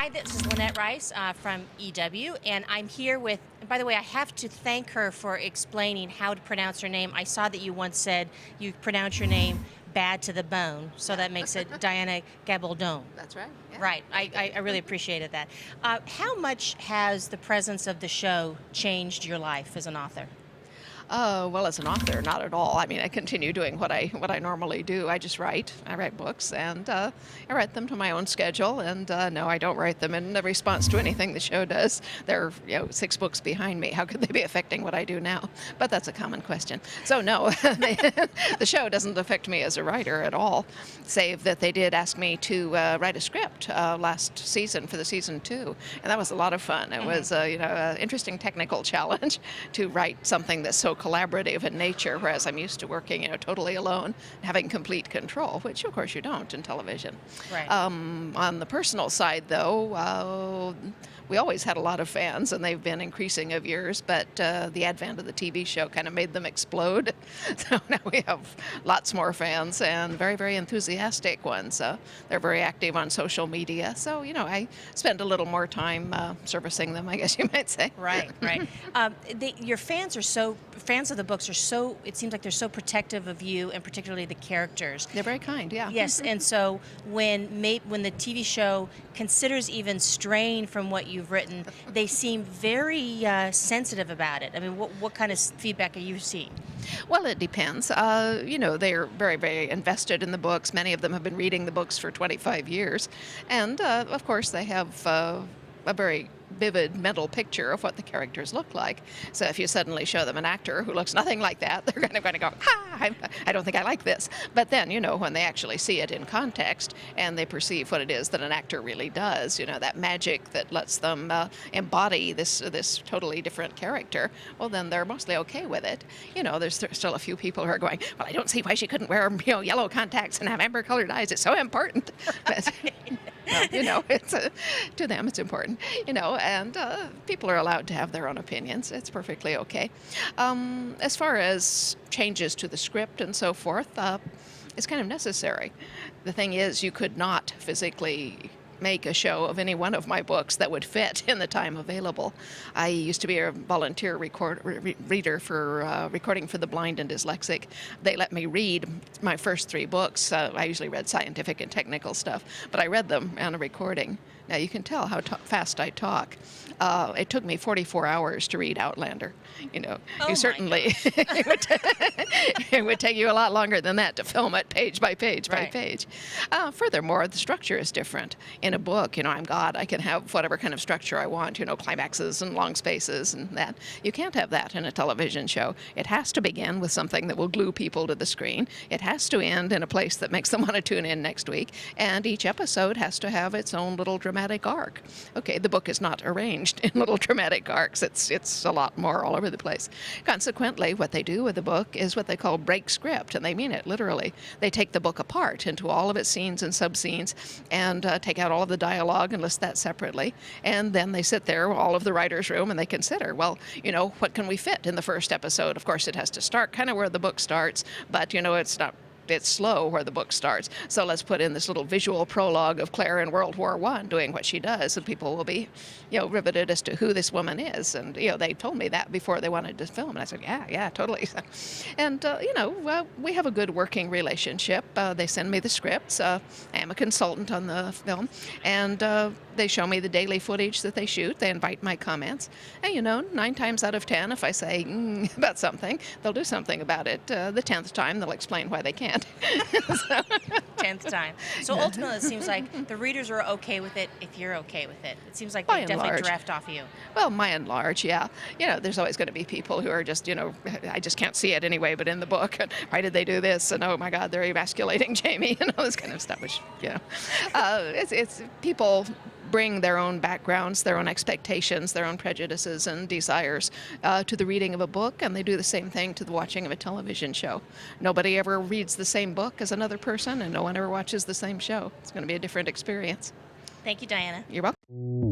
Hi, this is Lynette Rice from EW, and I'm here with, by the way, I have to thank her for explaining how to pronounce her name. I saw that you once said you pronounce your name bad to the bone, so that makes it Diana Gabaldon. That's right. Yeah. Right. I really appreciated that. How much has the presence of the show changed your life as an author? Well, as an author, not at all. I mean, I continue doing what I normally do. I just write. I write books, and I write them to my own schedule. And no, I don't write them in the response to anything the show does. There are 6 books behind me. How could they be affecting what I do now? But that's a common question. So no, the show doesn't affect me as a writer at all, save that they did ask me to write a script last season for the season 2, and that was a lot of fun. It was an interesting technical challenge to write something that's so collaborative in nature, whereas I'm used to working, totally alone, having complete control, which of course you don't in television. Right. On the personal side, though, we always had a lot of fans, and they've been increasing of years, but the advent of the TV show kind of made them explode. So now we have lots more fans, and very, very enthusiastic ones. They're very active on social media, so, I spend a little more time servicing them, I guess you might say. Right, right. Your fans of the books are so, it seems like they're so protective of you, and particularly the characters. They're very kind, yeah. Yes, and so when the TV show considers even straying from what you've written, they seem very sensitive about it. I mean, what kind of feedback are you seeing? Well, it depends. They're very, very invested in the books. Many of them have been reading the books for 25 years. And, of course, they have a very vivid mental picture of what the characters look like. So if you suddenly show them an actor who looks nothing like that, they're kind of going to go, I don't think I like this. But then, when they actually see it in context and they perceive what it is that an actor really does, that magic that lets them embody this totally different character, well, then they're mostly okay with it. There's still a few people who are going, well, I don't see why she couldn't wear, yellow contacts and have amber-colored eyes. It's so important. But, it's to them it's important, and people are allowed to have their own opinions. It's perfectly okay. As far as changes to the script and so forth, it's kind of necessary. The thing is, you could not physically make a show of any one of my books that would fit in the time available. I used to be a volunteer reader for Recording for the Blind and Dyslexic. They let me read my first 3 books. I usually read scientific and technical stuff, but I read them on a recording. Now you can tell how fast I talk. It took me 44 hours to read Outlander. Oh, You certainly it would take you a lot longer than that to film it page by page by page. Furthermore, the structure is different. In a book, I'm God. I can have whatever kind of structure I want. Climaxes and long spaces and that. You can't have that in a television show. It has to begin with something that will glue people to the screen. It has to end in a place that makes them want to tune in next week. And each episode has to have its own little dramatic arc. Okay, the book is not arranged in little dramatic arcs. It's a lot more all over the place. Consequently, what they do with the book is what they call break script, and they mean it literally. They take the book apart into all of its scenes and sub-scenes and take out all of the dialogue and list that separately. And then they sit there, all of the writer's room, and they consider, well, what can we fit in the first episode? Of course, it has to start kind of where the book starts, but, it's slow where the book starts. So let's put in this little visual prologue of Clare in World War I doing what she does, and people will be, riveted as to who this woman is. And, they told me that before they wanted to film. And I said, yeah, totally. And, we have a good working relationship. They send me the scripts. I am a consultant on the film. And they show me the daily footage that they shoot. They invite my comments. And, 9 times out of 10, if I say about something, they'll do something about it. The 10th time, they'll explain why they can't. 10th time. So ultimately, it seems like the readers are okay with it if you're okay with it. It seems like they definitely draft off you. Well, by and large, yeah. There's always going to be people who are just, I just can't see it anyway, but in the book, why did they do this? And oh my God, they're emasculating Jamie, and all this kind of stuff, which, it's people bring their own backgrounds, their own expectations, their own prejudices and desires to the reading of a book, and they do the same thing to the watching of a television show. Nobody ever reads the same book as another person, and no one ever watches the same show. It's going to be a different experience. Thank you, Diana. You're welcome.